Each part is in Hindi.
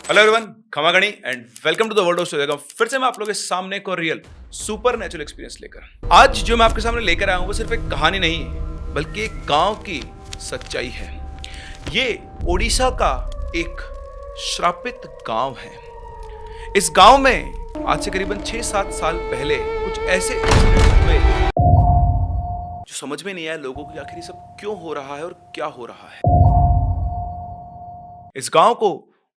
हेलो एवरीवन, खमागणी and welcome to the world of story. फिर से मैं आप लोगों के सामने एक और रियल सुपर नेचुरल एक्सपीरियंस लेकर आज जो मैं आपके सामने लेकर आया हूं वो सिर्फ एक कहानी नहीं बल्कि एक गांव की सच्चाई है। ये ओडिशा का एक श्रापित गांव है। इस गांव में आज से करीबन 6-7 साल पहले कुछ ऐसे इंसिडेंट हुए जो समझ में नहीं आया लोगों को आखिर ये सब क्यों हो रहा है और क्या हो रहा है। इस गांव को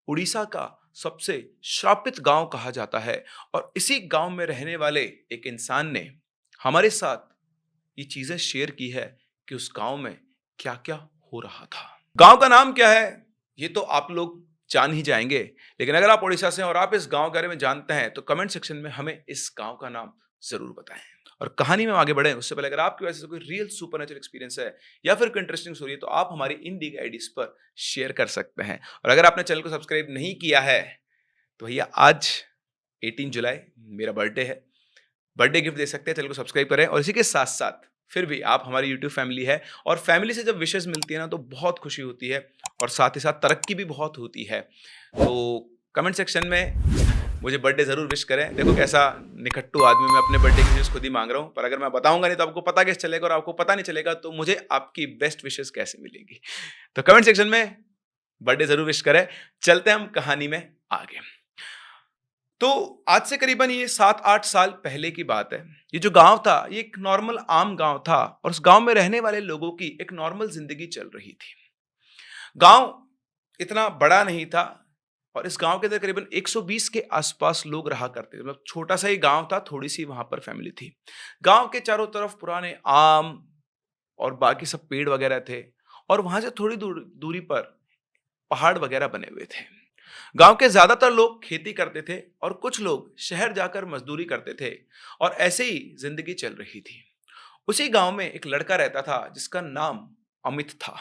उड़ीसा का सबसे श्रापित गांव कहा जाता है और इसी गांव में रहने वाले एक इंसान ने हमारे साथ ये चीजें शेयर की है कि उस गांव में क्या क्या हो रहा था। गांव का नाम क्या है ये तो आप लोग जान ही जाएंगे, लेकिन अगर आप उड़ीसा से हैं और आप इस गांव के बारे में जानते हैं तो कमेंट सेक्शन में हमें इस गांव का नाम जरूर बताएं। और कहानी में आगे बढ़े उससे पहले अगर आपकी वजह से कोई रियल सुपर नेचुरल एक्सपीरियंस है या फिर कोई इंटरेस्टिंग स्टोरी है तो आप हमारी इन दी गई आईडीज पर शेयर कर सकते हैं। और अगर आपने चैनल को सब्सक्राइब नहीं किया है तो भैया आज 18 जुलाई मेरा बर्थडे है, बर्थडे गिफ्ट दे सकते हैं, चैनल को सब्सक्राइब करें। और इसी के साथ साथ फिर भी आप हमारी यूट्यूब फैमिली है और फैमिली से जब विशेष मिलती है ना तो बहुत खुशी होती है और साथ ही साथ तरक्की भी बहुत होती है। तो कमेंट सेक्शन में मुझे बर्थडे जरूर विश करें। देखो कैसा निकट्टू आदमी, मैं अपने बर्थडे की विशेष खुद ही मांग रहा हूँ, पर अगर मैं बताऊंगा नहीं तो आपको पता कैसे चलेगा और आपको पता नहीं चलेगा तो मुझे आपकी बेस्ट विशेष कैसे मिलेगी। तो कमेंट सेक्शन में बर्थडे जरूर विश करें। चलते हैं हम कहानी में आगे। तो आज से करीबन ये 7-8 साल पहले की बात है। ये जो गांव था ये एक नॉर्मल आम गांव था और उस गांव में रहने वाले लोगों की एक नॉर्मल जिंदगी चल रही थी। गांव इतना बड़ा नहीं था और इस गांव के अंदर करीबन 120 के आसपास लोग रहा करते थे। मतलब छोटा सा ही गांव था, थोड़ी सी वहां पर फैमिली थी। गांव के चारों तरफ पुराने आम और बाकी सब पेड़ वगैरह थे और वहां से थोड़ी दूरी पर पहाड़ वगैरह बने हुए थे। गांव के ज्यादातर लोग खेती करते थे और कुछ लोग शहर जाकर मजदूरी करते थे और ऐसे ही जिंदगी चल रही थी। उसी गांव में एक लड़का रहता था जिसका नाम अमित था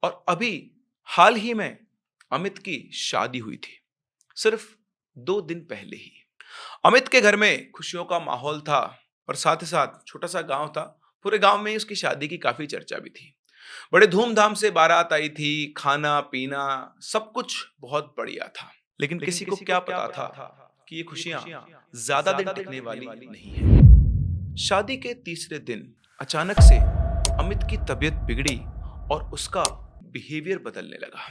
और अभी हाल ही में अमित की शादी हुई थी, सिर्फ 2 दिन पहले ही। अमित के घर में खुशियों का माहौल था और साथ ही साथ छोटा सा गांव था। पूरे गांव में उसकी शादी की काफी चर्चा भी थी। बड़े धूमधाम से बारात आई थी, खाना पीना सब कुछ बहुत बढ़िया था। लेकिन किसी को क्या पता था कि ये खुशियां ज्यादा दिन टिकने वाली नहीं है। शादी के तीसरे दिन अचानक से अमित की तबीयत बिगड़ी और उसका बिहेवियर बदलने लगा।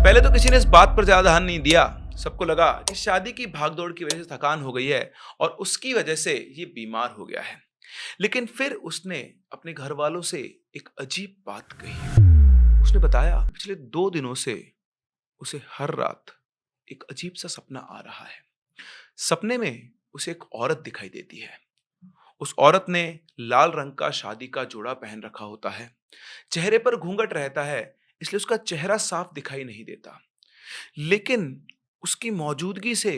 पहले तो किसी ने इस बात पर ज्यादा ध्यान नहीं दिया। सबको लगा कि शादी की भागदौड़ की वजह से थकान हो गई है और उसकी वजह से ये बीमार हो गया है। लेकिन फिर उसने अपने घर वालों से एक अजीब बात कही। उसने बताया पिछले 2 दिनों से उसे हर रात एक अजीब सा सपना आ रहा है। सपने में उसे एक औरत दिखाई देती है। उस औरत ने लाल रंग का शादी का जोड़ा पहन रखा होता है। चेहरे पर घूंघट रहता है इसलिए उसका चेहरा साफ दिखाई नहीं देता, लेकिन उसकी मौजूदगी से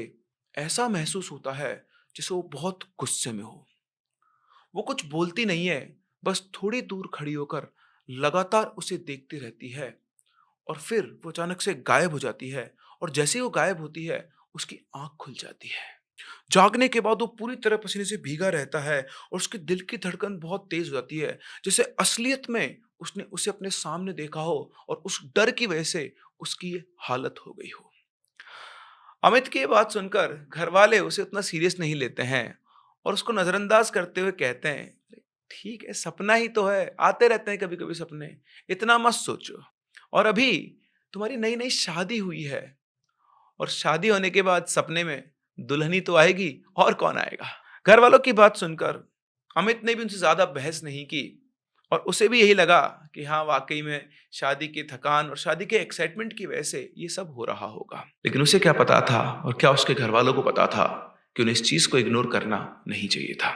ऐसा महसूस होता है जैसे वो बहुत गुस्से में हो। वो कुछ बोलती नहीं है, बस थोड़ी दूर खड़ी होकर लगातार उसे देखती रहती है और फिर वो अचानक से गायब हो जाती है और जैसे ही वो गायब होती है उसकी आंख खुल जाती है। जागने के बाद वो पूरी तरह पसीने से भीगा रहता है और उसके दिल की धड़कन बहुत तेज हो जाती है, जैसे असलियत में उसने उसे अपने सामने देखा हो और उस डर की वजह से उसकी ये हालत हो गई हो। अमित की ये बात सुनकर घर वाले उसे उतना सीरियस नहीं लेते हैं और उसको नजरअंदाज करते हुए कहते हैं, "अरे, ठीक है, सपना ही तो है, आते रहते हैं कभी कभी सपने, इतना मत सोचो। और अभी तुम्हारी नई नई शादी हुई है और शादी होने के बाद सपने में दुल्हनी तो आएगी और कौन आएगा।" घर वालों की बात सुनकर अमित ने भी उनसे ज्यादा बहस नहीं की और उसे भी यही लगा कि हाँ वाकई में शादी की थकान और शादी के एक्साइटमेंट की वजह से ये सब हो रहा होगा। लेकिन उसे क्या पता था और क्या उसके घर वालों को पता था कि उन्हें इस चीज को इग्नोर करना नहीं चाहिए था।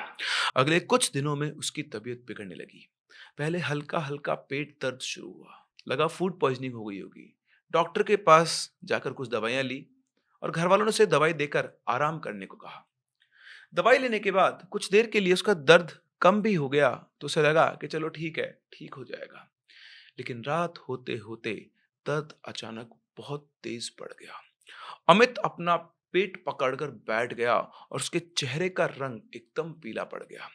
अगले कुछ दिनों में उसकी तबीयत बिगड़ने लगी। पहले हल्का हल्का पेट दर्द शुरू हुआ, लगा फूड पॉइजनिंग हो गई होगी। डॉक्टर के पास जाकर कुछ दवाइयां ली और घर वालों ने उसे दवाई देकर आराम करने को कहा। दवाई लेने के बाद कुछ देर के लिए उसका दर्द कम भी हो गया तो उसे लगा कि चलो ठीक है, ठीक हो जाएगा। लेकिन रात होते होते दर्द अचानक बहुत तेज बढ़ गया। अमित अपना पेट पकड़कर बैठ गया और उसके चेहरे का रंग एकदम पीला पड़ गया।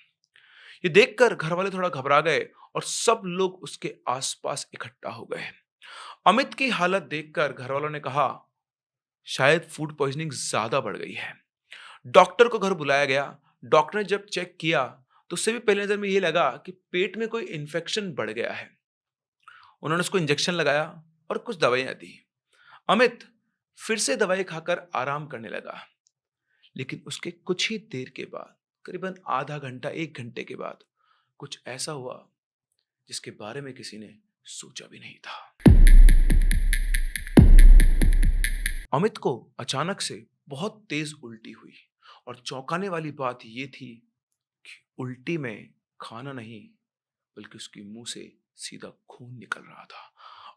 ये देखकर घर वाले थोड़ा घबरा गए और सब लोग उसके आसपास इकट्ठा हो गए। अमित की हालत देखकर घर वालों ने कहा, शायद फूड पॉइजनिंग ज्यादा बढ़ गई है। डॉक्टर को घर बुलाया गया। डॉक्टर ने जब चेक किया तो उससे भी पहले नजर में ये लगा कि पेट में कोई इन्फेक्शन बढ़ गया है। उन्होंने उसको इंजेक्शन लगाया और कुछ दवाइयां दी। अमित फिर से दवाई खाकर आराम करने लगा। लेकिन उसके कुछ ही देर के बाद, करीबन आधा घंटा 1 घंटे के बाद, कुछ ऐसा हुआ जिसके बारे में किसी ने सोचा भी नहीं था। अमित को अचानक से बहुत तेज उल्टी हुई और चौंकाने वाली बात यह थी कि उल्टी में खाना नहीं, बल्कि उसके मुंह से सीधा खून निकल रहा था।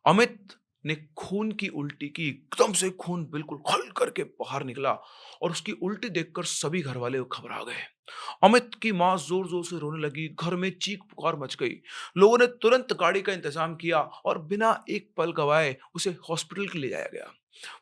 अमित ने खून की उल्टी की, एकदम से खून बिल्कुल खल करके बाहर निकला और उसकी उल्टी देखकर सभी घर वाले घबरा गए। अमित की मां जोर जोर से रोने लगी, घर में चीख पुकार मच गई। लोगों ने तुरंत गाड़ी का इंतजाम किया और बिना एक पल गवाए उसे हॉस्पिटल के ले जाया गया।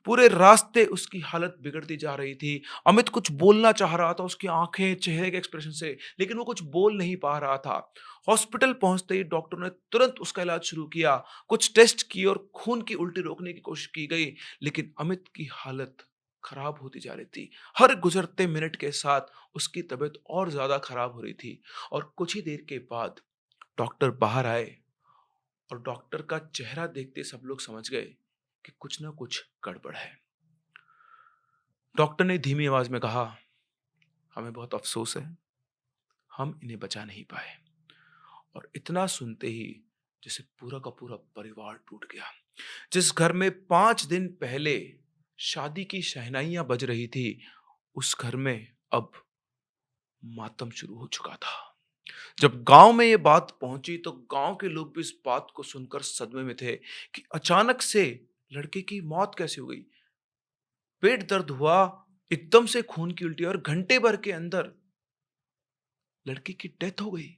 पूरे रास्ते उसकी हालत बिगड़ती जा रही थी। अमित कुछ बोलना चाह रहा था, उसकी आंखें चेहरे के एक्सप्रेशन से, लेकिन वो कुछ बोल नहीं पा रहा था। हॉस्पिटल पहुंचते ही डॉक्टर ने तुरंत उसका इलाज शुरू किया। कुछ टेस्ट किए और खून की उल्टी रोकने की कोशिश की गई, लेकिन अमित की हालत खराब होती जा रही थी। हर गुजरते मिनट के साथ उसकी तबीयत और ज्यादा खराब हो रही थी। और कुछ ही देर के बाद डॉक्टर बाहर आए और डॉक्टर का चेहरा देखते सब लोग समझ गए कि कुछ ना कुछ गड़बड़ है। डॉक्टर ने धीमी आवाज में कहा, हमें बहुत अफसोस है, हम इन्हें बचा नहीं पाए। और इतना सुनते ही जैसे पूरा का पूरा परिवार टूट गया। जिस घर में 5 दिन पहले शादी की शहनाइयां बज रही थी, उस घर में अब मातम शुरू हो चुका था। जब गांव में ये बात पहुंची तो गांव के लोग भी इस बात को सुनकर सदमे में थे कि अचानक से लड़के की मौत कैसे हो गई। पेट दर्द हुआ, एकदम से खून की उल्टी और घंटे भर के अंदर लड़की की डेथ हो गई।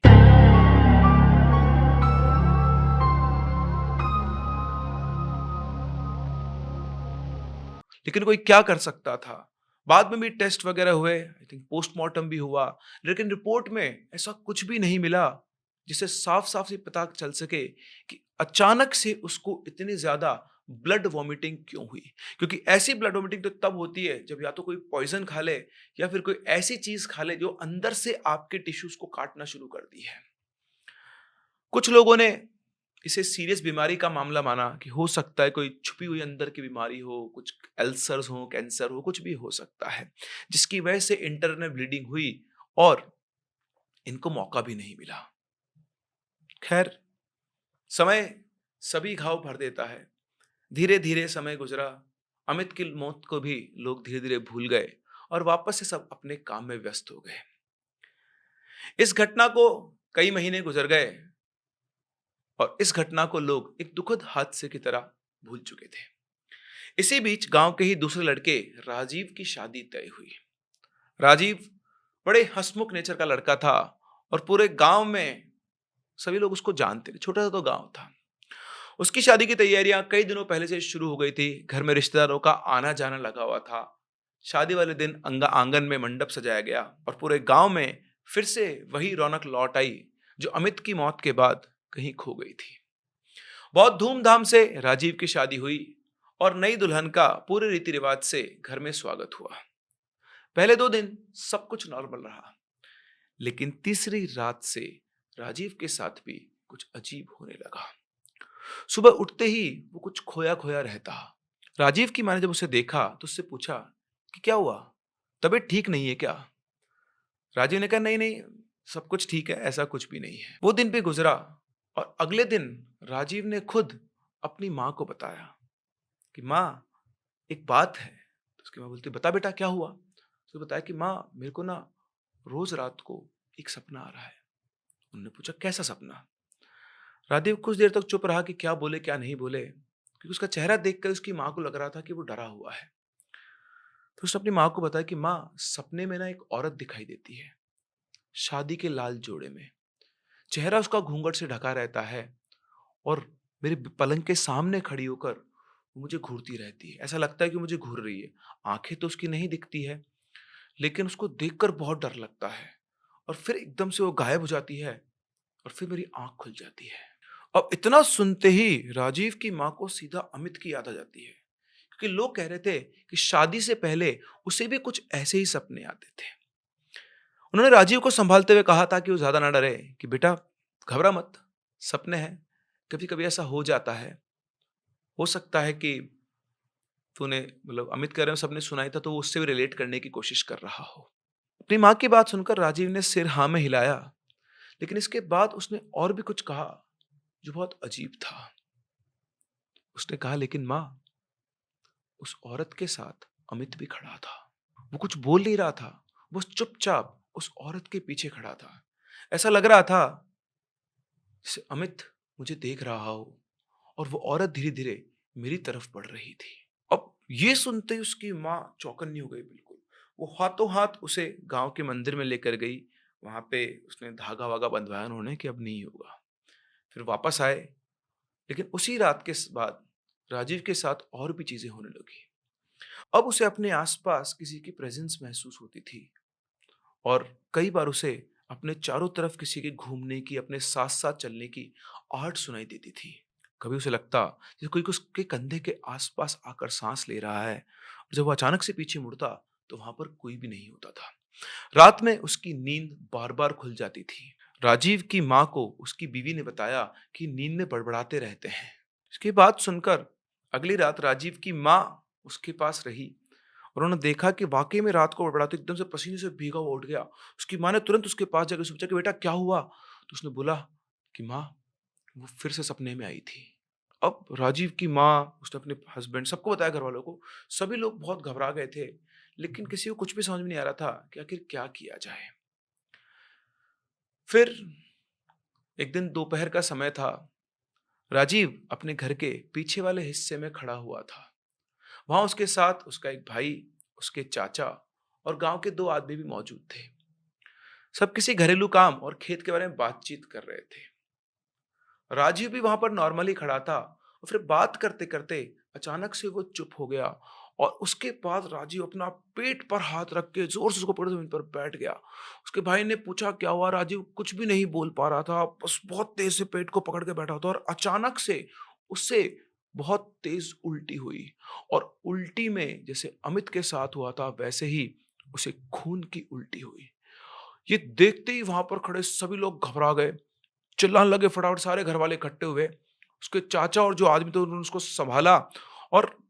लेकिन कोई क्या कर सकता था। बाद में भी टेस्ट वगैरह हुए, आई थिंक पोस्टमार्टम भी हुआ, लेकिन रिपोर्ट में ऐसा कुछ भी नहीं मिला जिससे साफ साफ से पता चल सके कि अचानक से उसको इतनी ज्यादा ब्लड वॉमिटिंग क्यों हुई। क्योंकि ऐसी ब्लड वॉमिटिंग तो तब होती है जब या तो कोई पॉइजन खा ले या फिर कोई ऐसी चीज खा ले जो अंदर से आपके टिश्यूज को काटना शुरू कर दी है। कुछ लोगों ने इसे सीरियस बीमारी का मामला माना कि हो सकता है कोई छुपी हुई अंदर की बीमारी हो, कुछ अल्सर्स हो, कैंसर हो, कुछ भी हो सकता है, जिसकी वजह से इंटरनल ब्लीडिंग हुई और इनको मौका भी नहीं मिला। खैर, समय सभी घाव भर देता है। धीरे धीरे समय गुजरा। अमित की मौत को भी लोग धीरे धीरे भूल गए और वापस से सब अपने काम में व्यस्त हो गए। इस घटना को कई महीने गुजर गए और इस घटना को लोग एक दुखद हादसे की तरह भूल चुके थे। इसी बीच गांव के ही दूसरे लड़के राजीव की शादी तय हुई। राजीव बड़े हंसमुख नेचर का लड़का था और पूरे गांव में सभी लोग उसको जानते थे। छोटा सा तो गांव था। उसकी शादी की तैयारियां कई दिनों पहले से शुरू हो गई थी। घर में रिश्तेदारों का आना जाना लगा हुआ था। शादी वाले दिन आंगन में मंडप सजाया गया और पूरे गांव में फिर से वही रौनक लौट आई जो अमित की मौत के बाद कहीं खो गई थी। बहुत धूमधाम से राजीव की शादी हुई और नई दुल्हन का पूरे रीति रिवाज से घर में स्वागत हुआ। पहले 2 दिन सब कुछ नॉर्मल रहा, लेकिन तीसरी रात से राजीव के साथ भी कुछ अजीब होने लगा। सुबह उठते ही वो कुछ खोया खोया रहता। राजीव की मां ने जब उसे देखा तो उससे पूछा कि क्या हुआ, तबीयत ठीक नहीं है क्या? राजीव ने कहा, नहीं नहीं, सब कुछ ठीक है, ऐसा कुछ भी नहीं है। वो दिन भी गुजरा और अगले दिन राजीव ने खुद अपनी मां को बताया कि मां, एक बात है। तो उसकी मां बोलती, बता बेटा क्या हुआ? उसने बताया कि मां, मेरे को ना रोज रात को एक सपना आ रहा है। उन्होंने पूछा, कैसा सपना? राजीव कुछ देर तक चुप रहा कि क्या बोले क्या नहीं बोले, क्योंकि उसका चेहरा देखकर उसकी मां को लग रहा था कि वो डरा हुआ है। तो उसने अपनी मां को बताया कि मां, सपने में ना एक औरत दिखाई देती है, शादी के लाल जोड़े में। चेहरा उसका घूंघट से ढका रहता है और मेरे पलंग के सामने खड़ी होकर वो मुझे घूरती रहती है। ऐसा लगता है कि मुझे घूर रही है। आंखें तो उसकी नहीं दिखती है, लेकिन उसको देखकर बहुत डर लगता है। और फिर एकदम से वो गायब हो जाती है और फिर मेरी आंख खुल जाती है। अब इतना सुनते ही राजीव की मां को सीधा अमित की याद आ जाती है, क्योंकि लोग कह रहे थे कि शादी से पहले उसे भी कुछ ऐसे ही सपने आते थे। उन्होंने राजीव को संभालते हुए कहा था कि वो ज़्यादा ना डरे, कि बेटा घबरा मत, सपने हैं, कभी-कभी ऐसा हो जाता है। हो सकता है कि तूने मतलब अमित कह रहे हो सपने सुनाई था तो वो उससे भी रिलेट करने की कोशिश कर रहा हो। अपनी माँ की बात सुनकर राजीव ने सिर हाँ में हिलाया, लेकिन इसके बाद उसने और भी कुछ कहा जो बहुत अजीब था। उसने कहा, लेकिन माँ, उस औरत के साथ अमित भी खड़ा था। वो कुछ बोल नहीं रहा था, वो चुपचाप उस औरत के पीछे खड़ा था। ऐसा लग रहा था जैसे अमित मुझे देख रहा हो और वो औरत धीरे-धीरे मेरी तरफ बढ़ रही थी। अब ये सुनते ही उसकी माँ चौकन्नी हो गई बिल्कुल। वो हाथों-हाथ उसे गाँव के मंदिर में लेकर गई। वहाँ पे उसने धागा-वागा बँधवाया उन्होंने कि अब नहीं होगा। फिर वापस आए, लेकिन उसी रात के बाद राजीव के साथ और भी चीज़ें होने लगी। अब उसे अपने आस-पास किसी की प्रेज़ेंस महसूस होती थी और कई बार उसे अपने चारों तरफ किसी के घूमने की, अपने साथ-साथ चलने की आहट सुनाई देती थी। कभी उसे लगता जैसे कोई उसके कंधे के आस-पास आकर साँस ले रहा है और जब वो अचानक से पीछे मुड़ता तो वहाँ पर कोई भी नहीं होता था। रात में उसकी नींद बार-बार खुल जाती थी। राजीव की माँ को उसकी बीवी ने बताया कि नींद में बड़बड़ाते रहते हैं। इसकी बात सुनकर अगली रात राजीव की माँ उसके पास रही और उन्होंने देखा कि वाक़ई में रात को बड़बड़ाते एकदम से पसीने से भीगा हुआ उठ गया। उसकी माँ ने तुरंत उसके पास जाके उससे पूछा कि बेटा क्या हुआ? तो उसने बोला कि माँ, वो फिर से सपने में आई थी। अब राजीव की माँ, उसने अपने हस्बैंड सबको बताया घरवालों को। सभी लोग बहुत घबरा गए थे, लेकिन किसी को कुछ भी समझ में नहीं आ रहा था कि आखिर क्या किया जाए। फिर एक दिन दोपहर का समय था। राजीव अपने घर के पीछे वाले हिस्से में खड़ा हुआ था। वहाँ उसके साथ उसका एक भाई, उसके चाचा और गाँव के 2 आदमी भी मौजूद थे। सब किसी घरेलू काम और खेत के बारे में बातचीत कर रहे थे। राजीव भी वहाँ पर नॉर्मली खड़ा था और फिर बात करते-करते अचानक से वो चुप हो गया और उसके बाद राजीव अपना पेट पर हाथ रख के ज़ोर से उसको पकड़ ज़मीन पर बैठ गया। उसके भाई ने पूछा, क्या हुआ? राजीव कुछ भी नहीं बोल पा रहा था, बस बहुत तेज़ से पेट को पकड़ के बैठा था और अचानक से उससे बहुत तेज़ उल्टी हुई और उल्टी में जैसे अमित के साथ हुआ था वैसे ही उसे खून की उल्टी हुई। ये देखते ही वहाँ पर खड़े सभी लोग घबरा गए। चिल्लाने लगे, फटाफट सारे घरवाले इकट्ठे हुए। उसके चाचा और जो आदमी थे उन्होंने उसको सँभाला और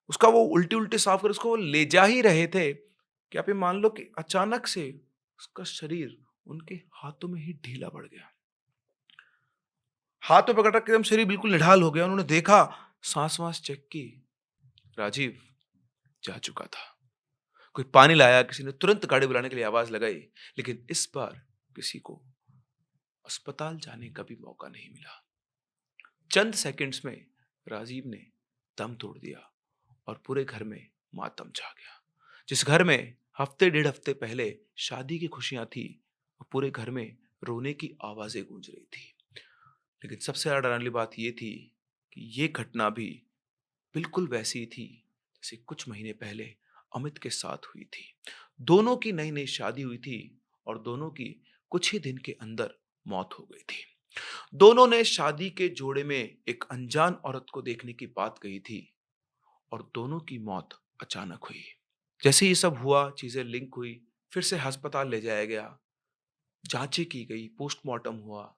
उसका वो उल्टी-उल्टी साफ कर उसको वो ले जा ही रहे थे कि आप ये मान लो कि अचानक से उसका शरीर उनके हाथों में ही ढीला पड़ गया। हाथ में पकड़ रख के एकदम शरीर बिल्कुल निढाल हो गया। उन्होंने देखा, साँस-वाँस चेक की, राजीव जा चुका था। कोई पानी लाया, किसी ने तुरंत गाड़ी बुलाने के लिए आवाज़ लगाई, लेकिन इस बार किसी को अस्पताल जाने का भी मौका नहीं मिला। चंद सेकंड्स में राजीव ने दम तोड़ दिया और पूरे घर में मातम छा गया। जिस घर में हफ्ते डेढ़ हफ्ते पहले शादी की खुशियां थी, वो पूरे घर में रोने की आवाजें गूंज रही थी। लेकिन सबसे ज्यादा डराने वाली बात यह थी कि ये घटना भी बिल्कुल वैसी ही थी जैसे कुछ महीने पहले अमित के साथ हुई थी। दोनों की नई नई शादी हुई थी और दोनों की कुछ ही दिन के अंदर मौत हो गई थी। दोनों ने शादी के जोड़े में एक अनजान औरत को देखने की बात कही थी और दोनों की मौत अचानक हुई। जैसे ये सब हुआ, चीजें लिंक हुई, फिर से अस्पताल ले जाया गया, जांचें की गई, पोस्टमार्टम हुआ।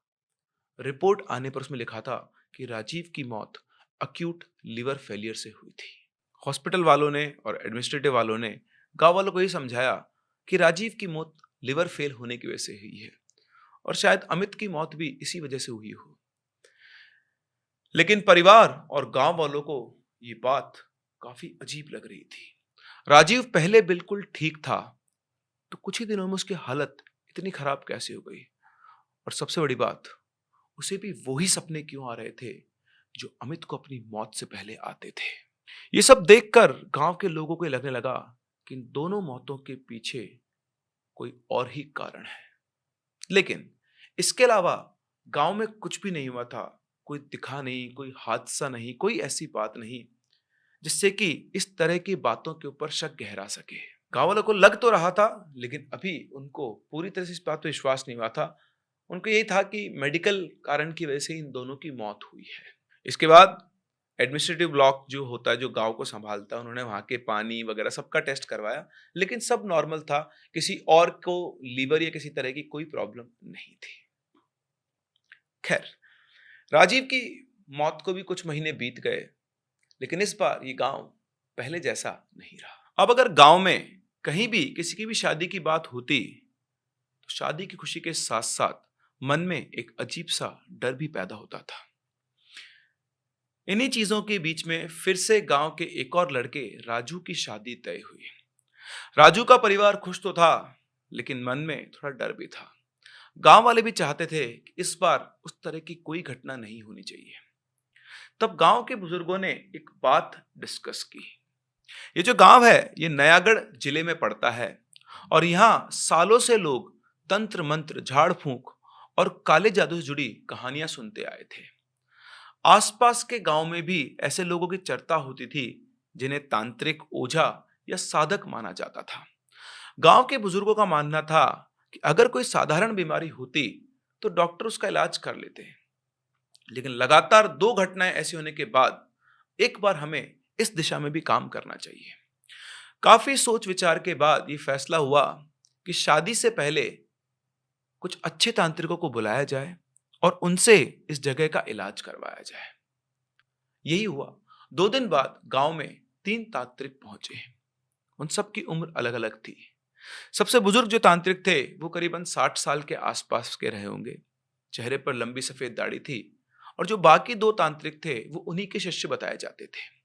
रिपोर्ट आने पर उसमें लिखा था कि राजीव की मौत अक्यूट लिवर फेलियर से हुई थी। हॉस्पिटल वालों ने और एडमिनिस्ट्रेटिव वालों ने गांव वालों को ये समझाया कि राजीव की मौत लिवर फेल होने की वजह से हुई है और शायद अमित की मौत भी इसी वजह से हुई हो। लेकिन परिवार और गांव वालों को ये बात काफी अजीब लग रही थी। राजीव पहले बिल्कुल ठीक था, तो कुछ ही दिनों में उसकी हालत इतनी खराब कैसे हो गई? और सबसे बड़ी बात, उसे भी वही सपने क्यों आ रहे थे जो अमित को अपनी मौत से पहले आते थे? ये सब देखकर गांव के लोगों को ये लगने लगा कि इन दोनों मौतों के पीछे कोई और ही कारण है। लेकिन इसके अलावा गांव में कुछ भी नहीं हुआ था। कोई दिखा नहीं, कोई हादसा नहीं, कोई ऐसी बात नहीं जिससे कि इस तरह की बातों के ऊपर शक गहरा सके। गाँव वालों को लग तो रहा था, लेकिन अभी उनको पूरी तरह से इस बात पे विश्वास नहीं हुआ था। उनको यही था कि मेडिकल कारण की वजह से इन दोनों की मौत हुई है। इसके बाद एडमिनिस्ट्रेटिव ब्लॉक जो होता है, जो गाँव को सँभालता है, उन्होंने वहाँ के पानी वगैरह सबका टेस्ट करवाया, लेकिन सब नॉर्मल था। किसी और को लीवर या किसी तरह की कोई प्रॉब्लम नहीं थी। खैर, राजीव की मौत को भी कुछ महीने बीत गए, लेकिन इस बार ये गाँव पहले जैसा नहीं रहा। अब अगर गाँव में कहीं भी किसी की भी शादी की बात होती, तो शादी की खुशी के साथ-साथ मन में एक अजीब-सा डर भी पैदा होता था। इन्हीं चीजों के बीच में फिर से गांव के एक और लड़के राजू की शादी तय हुई। राजू का परिवार खुश तो था, लेकिन मन में थोड़ा डर भी था। गांव वाले भी चाहते थे कि इस बार उस तरह की कोई घटना नहीं होनी चाहिए। तब गांव के बुजुर्गों ने एक बात डिस्कस की। ये जो गांव है, ये नयागढ़ जिले में पड़ता है और यहाँ सालों से लोग तंत्र मंत्र, झाड़ फूंक और काले जादू से जुड़ी कहानियां सुनते आए थे। आसपास के गांव में भी ऐसे लोगों की चर्चा होती थी जिन्हें तांत्रिक, ओझा या साधक माना जाता था। गांव के बुजुर्गों का मानना था कि अगर कोई साधारण बीमारी होती तो डॉक्टर उसका इलाज कर लेते, लेकिन लगातार 2 घटनाएं ऐसी होने के बाद एक बार हमें इस दिशा में भी काम करना चाहिए। काफी सोच विचार के बाद ये फैसला हुआ कि शादी से पहले कुछ अच्छे तांत्रिकों को बुलाया जाए और उनसे इस जगह का इलाज करवाया जाए। यही हुआ। 2 दिन बाद गांव में 3 तांत्रिक पहुंचे। उन सब की उम्र अलग अलग थी। सबसे बुजुर्ग जो तांत्रिक थे वो करीबन 60 साल के आसपास के रहे होंगे। चेहरे पर लंबी सफेद दाढ़ी थी और जो बाकी 2 तांत्रिक थे वो उन्हीं के शिष्य बताए जाते थे।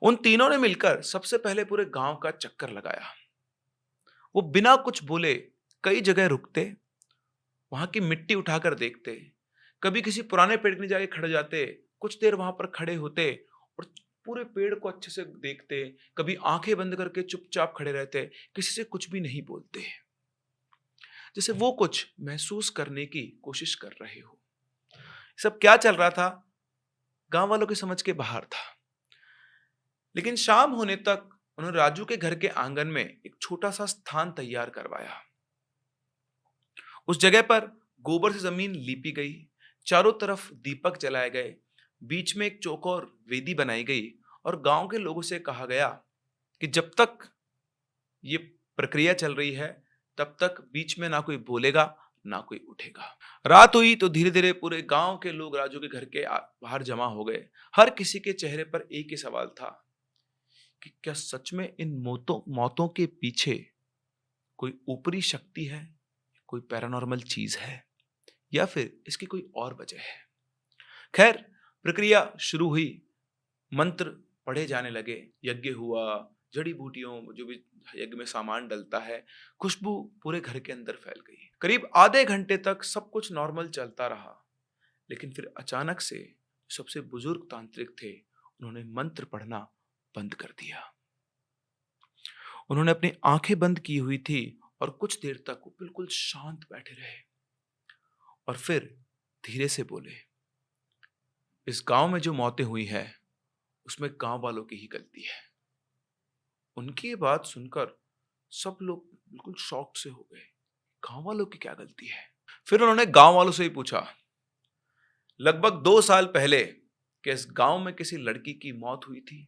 उन तीनों ने मिलकर सबसे पहले पूरे गांव का चक्कर लगाया। वो बिना कुछ बोले कई जगह रुकते, वहां की मिट्टी उठाकर देखते, कभी किसी पुराने पेड़ के नीचे जाके खड़े जाते, कुछ देर वहां पर खड़े होते और पूरे पेड़ को अच्छे से देखते, कभी आंखें बंद करके चुपचाप खड़े रहते, किसी से कुछ भी नहीं बोलते, जैसे वो कुछ महसूस करने की कोशिश कर रहे हो। सब क्या चल रहा था गांव वालों की समझ के बाहर था। लेकिन शाम होने तक उन्होंने राजू के घर के आंगन में एक छोटा सा स्थान तैयार करवाया। उस जगह पर गोबर से जमीन लीपी गई, चारों तरफ दीपक जलाए गए, बीच में एक चौकोर वेदी बनाई गई और गांव के लोगों से कहा गया कि जब तक ये प्रक्रिया चल रही है तब तक बीच में ना कोई बोलेगा ना कोई उठेगा। रात हुई तो धीरे धीरे पूरे गांव के लोग राजू के घर के बाहर जमा हो गए। हर किसी के चेहरे पर एक ही सवाल था कि क्या सच में इन मौतों मौतों के पीछे कोई ऊपरी शक्ति है, कोई पैरानॉर्मल चीज है, या फिर इसकी कोई और वजह है। खैर, प्रक्रिया शुरू हुई। मंत्र पढ़े जाने लगे, यज्ञ हुआ, जड़ी बूटियों जो भी यज्ञ में सामान डलता है, खुशबू पूरे घर के अंदर फैल गई। करीब आधे घंटे तक सब कुछ नॉर्मल चलता रहा, लेकिन फिर अचानक से सबसे बुजुर्ग तांत्रिक थे, उन्होंने मंत्र पढ़ना बंद कर दिया। उन्होंने अपनी आंखें बंद की हुई थी और कुछ देर तक वो बिल्कुल शांत बैठे रहे और फिर धीरे से बोले, इस गांव में जो मौतें हुई है उसमें गांव वालों की ही गलती है। उनकी ये बात सुनकर सब लोग बिल्कुल शॉक से हो गए। गांव वालों की क्या गलती है? फिर उन्होंने गांव वालों से ही पूछा, लगभग 2 साल पहले क्या इस गांव में किसी लड़की की मौत हुई थी?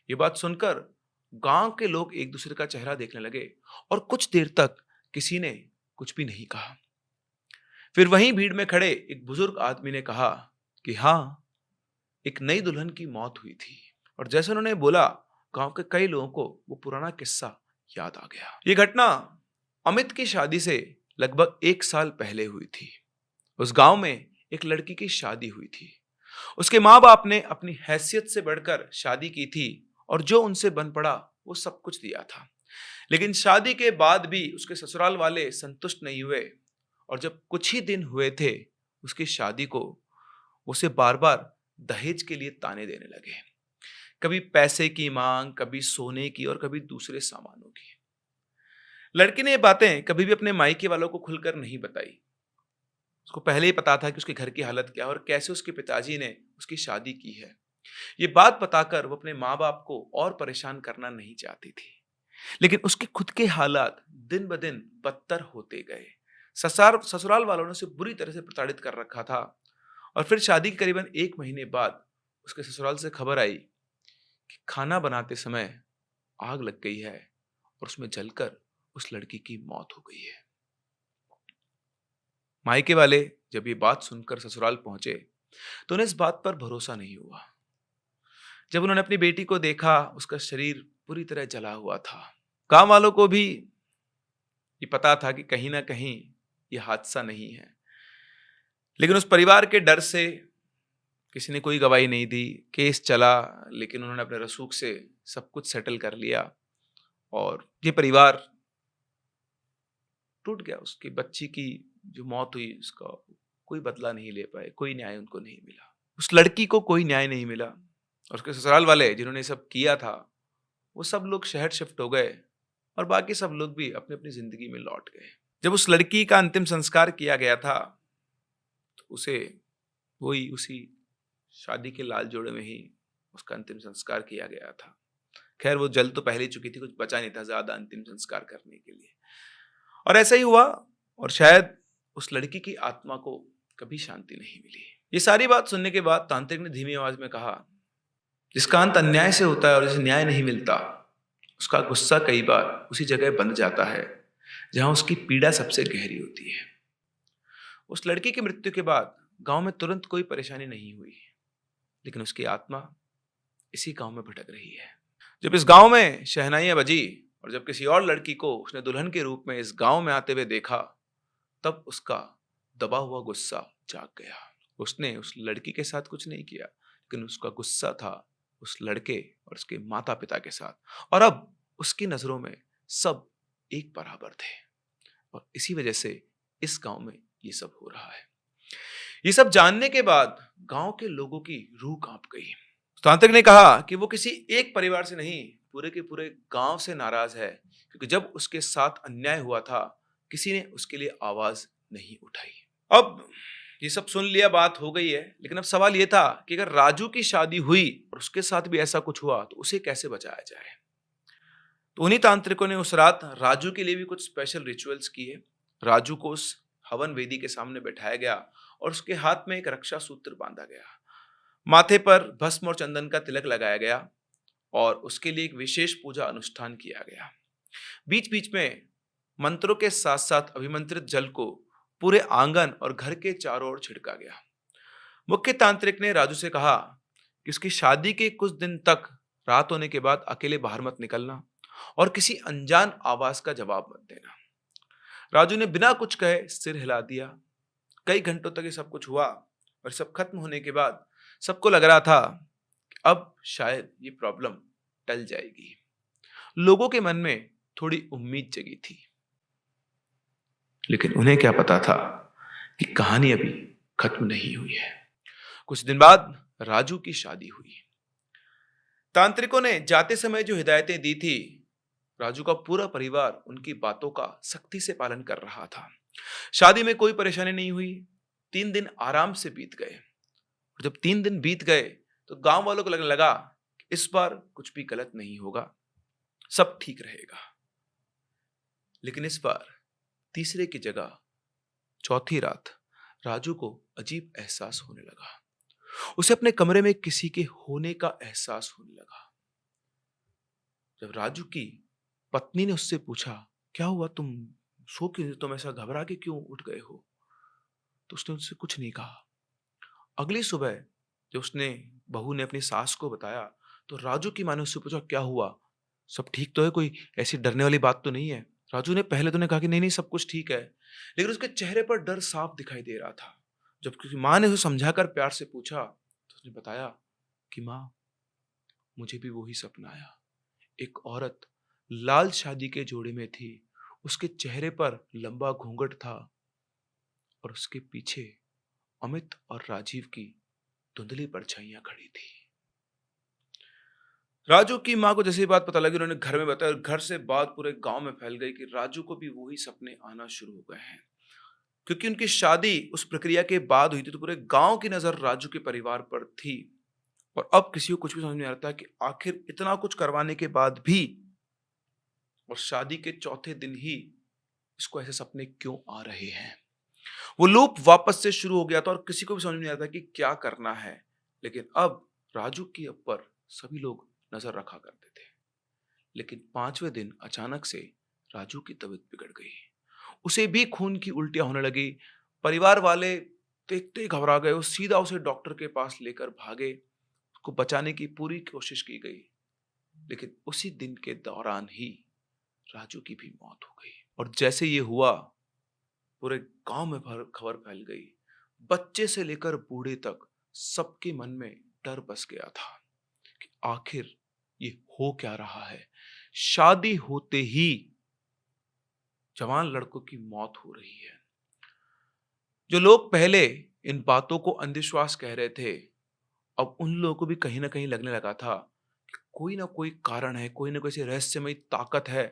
ये बात सुनकर गांव के लोग एक दूसरे का चेहरा देखने लगे और कुछ देर तक किसी ने कुछ भी नहीं कहा। फिर वहीं भीड़ में खड़े एक बुजुर्ग आदमी ने कहा कि हाँ, एक नई दुल्हन की मौत हुई थी। और जैसे उन्होंने बोला, गांव के कई लोगों को वो पुराना किस्सा याद आ गया। ये घटना अमित की शादी से लगभग 1 साल पहले हुई थी। उस गांव में एक लड़की की शादी हुई थी। उसके माँ बाप ने अपनी हैसियत से बढ़कर शादी की थी और जो उनसे बन पड़ा वो सब कुछ दिया था। लेकिन शादी के बाद भी उसके ससुराल वाले संतुष्ट नहीं हुए और जब कुछ ही दिन हुए थे उसकी शादी को, उसे बार बार दहेज के लिए ताने देने लगे। कभी पैसे की मांग, कभी सोने की और कभी दूसरे सामानों की। लड़की ने ये बातें कभी भी अपने मायके वालों को खुलकर नहीं बताई। उसको पहले ही पता था कि उसके घर की हालत क्या है और कैसे उसके पिताजी ने उसकी शादी की है। ये बात बताकर वो अपने माँ बाप को और परेशान करना नहीं चाहती थी, लेकिन उसके खुद के हालात दिन ब दिन बदतर होते गए। ससुराल वालों ने उसे बुरी तरह से प्रताड़ित कर रखा था और फिर शादी के करीबन 1 महीने बाद उसके ससुराल से खबर आई कि खाना बनाते समय आग लग गई है और उसमें जलकर उस लड़की की मौत हो गई है। मायके वाले जब ये बात सुनकर ससुराल पहुंचे तो उन्हें इस बात पर भरोसा नहीं हुआ। जब उन्होंने अपनी बेटी को देखा, उसका शरीर पूरी तरह जला हुआ था। गांव वालों को भी ये पता था कि कहीं ना कहीं ये हादसा नहीं है, लेकिन उस परिवार के डर से किसी ने कोई गवाही नहीं दी। केस चला, लेकिन उन्होंने अपने रसूख से सब कुछ सेटल कर लिया और ये परिवार टूट गया। उसकी बच्ची की जो मौत हुई, उसका कोई बदला नहीं ले पाए, कोई न्याय उनको नहीं मिला। उस लड़की को कोई न्याय नहीं मिला और उसके ससुराल वाले जिन्होंने सब किया था, वो सब लोग शहर शिफ्ट हो गए और बाकी सब लोग भी अपनी अपनी जिंदगी में लौट गए। जब उस लड़की का अंतिम संस्कार किया गया था तो उसे वही उसी शादी के लाल जोड़े में ही उसका अंतिम संस्कार किया गया था। खैर वो जल तो पहले ही चुकी थी, कुछ बचा नहीं था ज्यादा अंतिम संस्कार करने के लिए। और ऐसा ही हुआ और शायद उस लड़की की आत्मा को कभी शांति नहीं मिली। ये सारी बात सुनने के बाद तांत्रिक ने धीमी आवाज में कहा, जिसका अंत अन्याय से होता है और जिसे न्याय नहीं मिलता, उसका गुस्सा कई बार उसी जगह बंध जाता है जहां उसकी पीड़ा सबसे गहरी होती है। उस लड़की की मृत्यु के बाद गांव में तुरंत कोई परेशानी नहीं हुई, लेकिन उसकी आत्मा इसी गांव में भटक रही है। जब इस गांव में शहनाइयां बजी और जब किसी और लड़की को उसने दुल्हन के रूप में इस गांव में आते हुए देखा, तब उसका दबा हुआ गुस्सा जाग गया। उसने उस लड़की के साथ कुछ नहीं किया, लेकिन उसका गुस्सा था उस लड़के और उसके माता पिता के साथ। और अब उसकी नजरों में सब एक बराबर थे और इसी वजह से इस गांव में ये सब हो रहा है। ये सब जानने के बाद गांव के लोगों की रूह कांप गई। तांत्रिक ने कहा कि वो किसी एक परिवार से नहीं, पूरे के पूरे गांव से नाराज है, क्योंकि जब उसके साथ अन्याय हुआ था किसी ने उसके लिए आवाज नहीं उठाई। अब ये सब सुन लिया, बात हो गई है, लेकिन अब सवाल ये था कि अगर राजू की शादी हुई और उसके साथ भी ऐसा कुछ हुआ तो उसे कैसे बचाया जाए। तो उन्हीं तांत्रिकों ने उस रात राजू के लिए भी कुछ स्पेशल रिचुअल्स किए। राजू को उस हवन वेदी के सामने बैठाया गया और उसके हाथ में एक रक्षा सूत्र बांधा गया। माथे पर भस्म और चंदन का तिलक लगाया गया और उसके लिए एक विशेष पूजा अनुष्ठान किया गया। बीच बीच में मंत्रों के साथ साथ अभिमंत्रित जल को पूरे आंगन और घर के चारों ओर छिड़का गया। मुख्य तांत्रिक ने राजू से कहा कि उसकी शादी के कुछ दिन तक रात होने के बाद अकेले बाहर मत निकलना और किसी अनजान आवाज का जवाब मत देना। राजू ने बिना कुछ कहे सिर हिला दिया। कई घंटों तक ये सब कुछ हुआ और सब खत्म होने के बाद सबको लग रहा था कि अब शायद ये प्रॉब्लम टल जाएगी। लोगों के मन में थोड़ी उम्मीद जगी थी, लेकिन उन्हें क्या पता था कि कहानी अभी खत्म नहीं हुई है। कुछ दिन बाद राजू की शादी हुई। तांत्रिकों ने जाते समय जो हिदायतें दी थी, राजू का पूरा परिवार उनकी बातों का सख्ती से पालन कर रहा था। शादी में कोई परेशानी नहीं हुई। 3 दिन आराम से बीत गए और जब 3 दिन बीत गए तो गांव वालों को लगने लगा कि इस बार कुछ भी गलत नहीं होगा, सब ठीक रहेगा। लेकिन इस बार तीसरे की जगह चौथी रात राजू को अजीब एहसास होने लगा। उसे अपने कमरे में किसी के होने का एहसास होने लगा। जब राजू की पत्नी ने उससे पूछा, क्या हुआ, तुम सो क्यों, तुम ऐसा घबरा के क्यों उठ गए हो, तो उसने उससे कुछ नहीं कहा। अगली सुबह जब उसने बहू ने अपनी सास को बताया तो राजू की माँ ने उससे पूछा, क्या हुआ, सब ठीक तो है, कोई ऐसी डरने वाली बात तो नहीं है। राजू ने पहले तो ने कहा कि नहीं नहीं सब कुछ ठीक है, लेकिन उसके चेहरे पर डर साफ दिखाई दे रहा था। जब उसकी माँ ने उसे समझाकर प्यार से पूछा तो उसने बताया कि माँ, मुझे भी वही सपना आया। एक औरत लाल शादी के जोड़े में थी, उसके चेहरे पर लंबा घूंघट था और उसके पीछे अमित और राजीव की धुंधली परछाइयां खड़ी थी। राजू की मां को जैसे ही बात पता लगी, उन्होंने घर में बताया और घर से बात पूरे गांव में फैल गई कि राजू को भी वही सपने आना शुरू हो गए हैं। क्योंकि उनकी शादी उस प्रक्रिया के बाद हुई थी तो पूरे गांव की नजर राजू के परिवार पर थी और अब किसी को कुछ भी समझ नहीं आता कि आखिर इतना कुछ करवाने के बाद भी और शादी के चौथे दिन ही इसको ऐसे सपने क्यों आ रहे हैं। वो लूप वापस से शुरू हो गया था और किसी को भी समझ नहीं आता कि क्या करना है। लेकिन अब राजू के ऊपर सभी लोग नजर रखा करते थे। लेकिन 5वें दिन अचानक से राजू की तबीयत बिगड़ गई। उसे भी खून की उल्टियां होने लगी। परिवार वाले देखते ही घबरा गए। वो सीधा उसे डॉक्टर के पास लेकर भागे। उसको बचाने की पूरी कोशिश की गई, लेकिन उसी दिन के दौरान ही राजू की भी मौत हो गई। और जैसे ये हुआ, पूरे गांव में खबर फैल गई। बच्चे से लेकर बूढ़े तक सबके मन में डर बस गया था कि आखिर ये हो क्या रहा है। शादी होते ही जवान लड़कों की मौत हो रही है। जो लोग पहले इन बातों को अंधविश्वास कह रहे थे, अब उन लोगों को भी कहीं ना कहीं लगने लगा था कि कोई ना कोई कारण है, कोई ना कोई ऐसी रहस्यमयी ताकत है,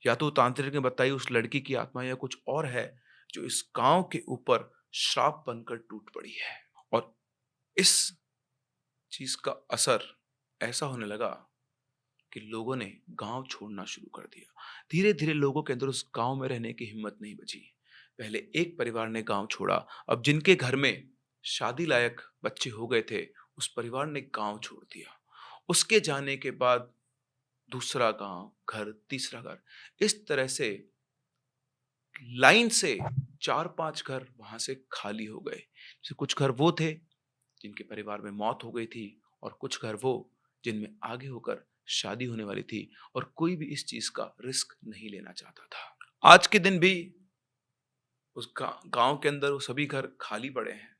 या तो तांत्रिक ने बताई उस लड़की की आत्मा, या कुछ और है जो इस गांव के ऊपर श्राप बनकर टूट पड़ी है। और इस चीज का असर ऐसा होने लगा कि लोगों ने गांव छोड़ना शुरू कर दिया। धीरे धीरे लोगों के अंदर उस गांव में रहने की हिम्मत नहीं बची। पहले एक परिवार ने गांव छोड़ा, अब जिनके घर में शादी लायक बच्चे हो गए थे, उस परिवार ने गांव छोड़ दिया। उसके जाने के बाद दूसरा गांव, घर, तीसरा घर, इस तरह से लाइन से 4-5 घर वहां से खाली हो गए। जैसे कुछ घर वो थे जिनके परिवार में मौत हो गई थी, और कुछ घर वो जिनमें आगे होकर शादी होने वाली थी, और कोई भी इस चीज का रिस्क नहीं लेना चाहता था। आज के दिन भी उस गांव के अंदर वो सभी घर खाली पड़े हैं।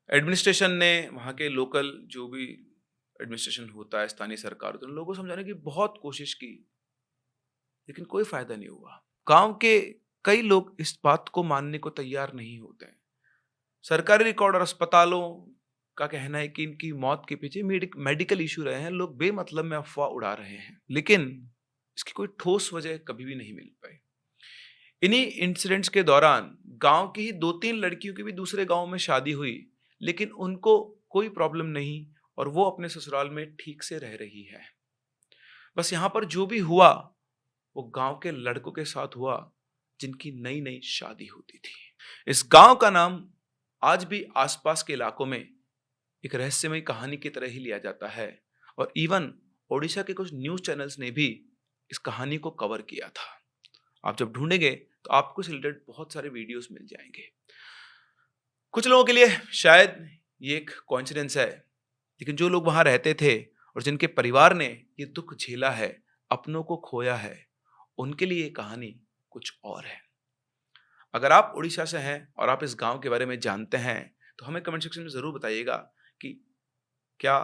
एडमिनिस्ट्रेशन ने, वहां के लोकल जो भी एडमिनिस्ट्रेशन होता है, स्थानीय सरकार, तो उन लोगों को समझाने की बहुत कोशिश की, लेकिन कोई फायदा नहीं हुआ। गांव के कई लोग इस बात को मानने को तैयार नहीं होते हैं। सरकारी रिकॉर्ड और अस्पतालों का कहना है कि इनकी मौत के पीछे मेडिकल इशू रहे हैं। लोग बेमतलब में अफवाह उड़ा रहे हैं, लेकिन इसकी कोई ठोस वजह कभी भी नहीं मिल पाई। इन्हीं इंसिडेंट्स के दौरान गांव की ही 2-3 लड़कियों की भी दूसरे गांव में शादी हुई, लेकिन उनको कोई प्रॉब्लम नहीं, और वो अपने ससुराल में ठीक से रह रही है। बस यहाँ पर जो भी हुआ वो गांव के लड़कों के साथ हुआ जिनकी नई नई शादी होती थी। इस गांव का नाम आज भी आसपास के इलाकों में एक रहस्यमयी कहानी की तरह ही लिया जाता है, और इवन ओडिशा के कुछ न्यूज चैनल्स ने भी इस कहानी को कवर किया था। आप जब ढूंढेंगे तो आपको इससे रिलेटेड बहुत सारे वीडियोस मिल जाएंगे। कुछ लोगों के लिए शायद ये एक कोइंसिडेंस है, लेकिन जो लोग वहां रहते थे और जिनके परिवार ने ये दुख झेला है, अपनों को खोया है, उनके लिए ये कहानी कुछ और है। अगर आप उड़ीसा से हैं और आप इस गांव के बारे में जानते हैं, तो हमें कमेंट सेक्शन में जरूर बताइएगा कि क्या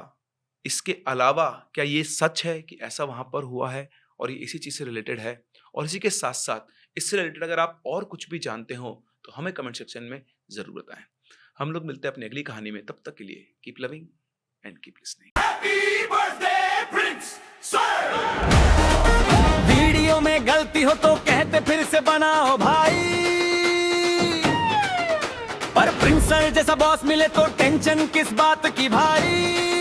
इसके अलावा क्या ये सच है कि ऐसा वहां पर हुआ है और ये इसी चीज से रिलेटेड है। और इसी के साथ साथ इससे रिलेटेड अगर आप और कुछ भी जानते हो तो हमें कमेंट सेक्शन में जरूर बताएं। हम लोग मिलते हैं अपनी अगली कहानी में। तब तक के लिए keep loving and keep listening. Happy birthday Prince sir. Video में गलती हो तो कहते फिर से बनाओ भाई, पर प्रिंस सर जैसा बॉस मिले तो टेंशन किस बात की भाई।